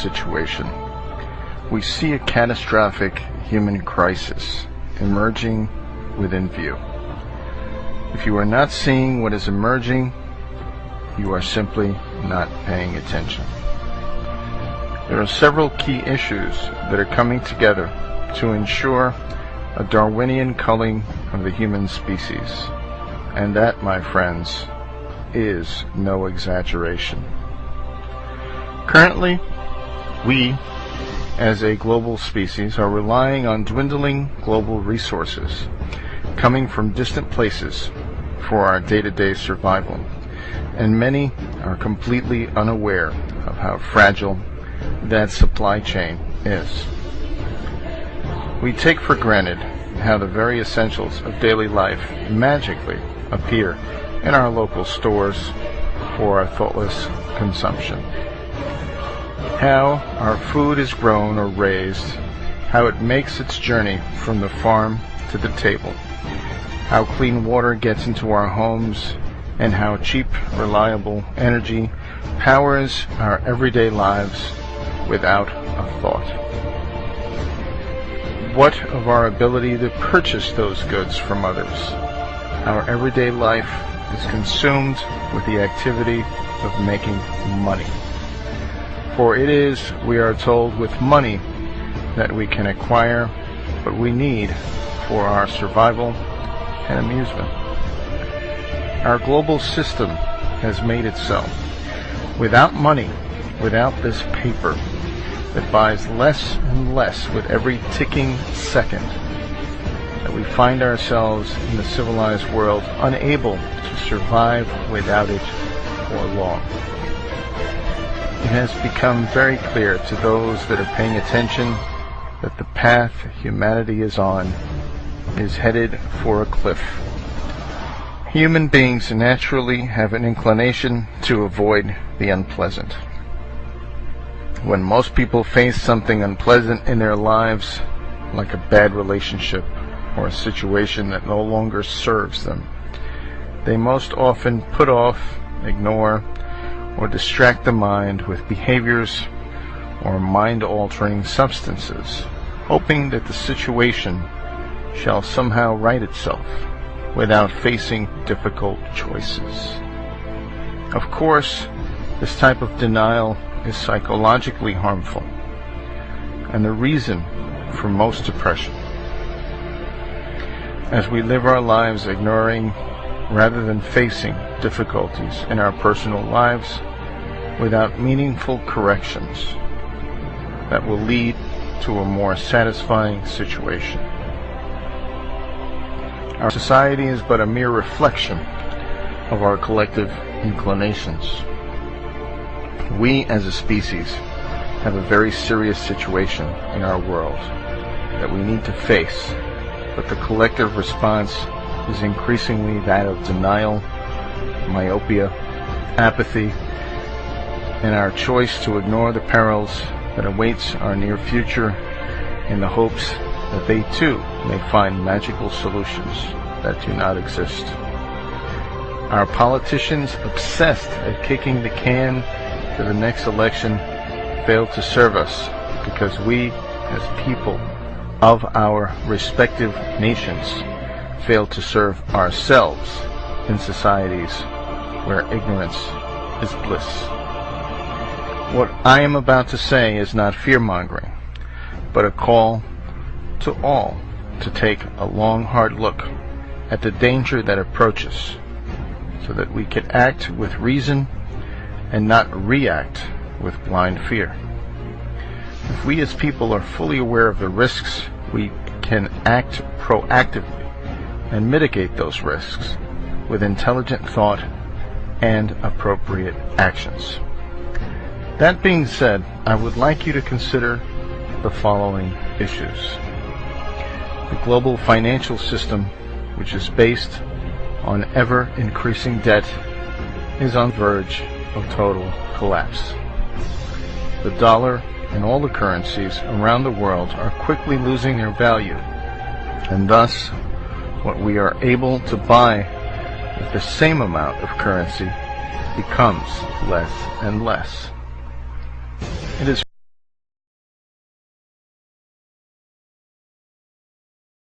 situation. We see a catastrophic human crisis emerging within view. If you are not seeing what is emerging, you are simply not paying attention. There are several key issues that are coming together to ensure a Darwinian culling of the human species, and that, my friends, is no exaggeration. Currently, we, as a global species, are relying on dwindling global resources coming from distant places for our day-to-day survival, and many are completely unaware of how fragile that supply chain is. We take for granted how the very essentials of daily life magically appear in our local stores for our thoughtless consumption. How our food is grown or raised, how it makes its journey from the farm to the table, how clean water gets into our homes, and how cheap, reliable energy powers our everyday lives without a thought. What of our ability to purchase those goods from others? Our everyday life is consumed with the activity of making money. For it is, we are told, with money that we can acquire what we need for our survival and amusement. Our global system has made it so. Without money, without this paper that buys less and less with every ticking second, that we find ourselves in the civilized world unable to survive without it for long. It has become very clear to those that are paying attention that the path humanity is on is headed for a cliff. Human beings naturally have an inclination to avoid the unpleasant. When most people face something unpleasant in their lives, like a bad relationship or a situation that no longer serves them, they most often put off, ignore, or distract the mind with behaviors or mind-altering substances, hoping that the situation shall somehow right itself without facing difficult choices. Of course, this type of denial is psychologically harmful and the reason for most depression. As we live our lives ignoring rather than facing difficulties in our personal lives without meaningful corrections that will lead to a more satisfying situation. Our society is but a mere reflection of our collective inclinations. We as a species have a very serious situation in our world that we need to face, but the collective response is increasingly that of denial, myopia, apathy, and our choice to ignore the perils that awaits our near future in the hopes that they too may find magical solutions that do not exist. Our politicians, obsessed at kicking the can to the next election, fail to serve us because we, as people of our respective nations, fail to serve ourselves in societies where ignorance is bliss. What I am about to say is not fear-mongering, but a call to all to take a long, hard look at the danger that approaches so that we can act with reason and not react with blind fear. If we as people are fully aware of the risks, we can act proactively and mitigate those risks with intelligent thought and appropriate actions. That being said, I would like you to consider the following issues. The global financial system, which is based on ever-increasing debt, is on the verge of total collapse. The dollar and all the currencies around the world are quickly losing their value, and thus what we are able to buy with the same amount of currency becomes less and less. It is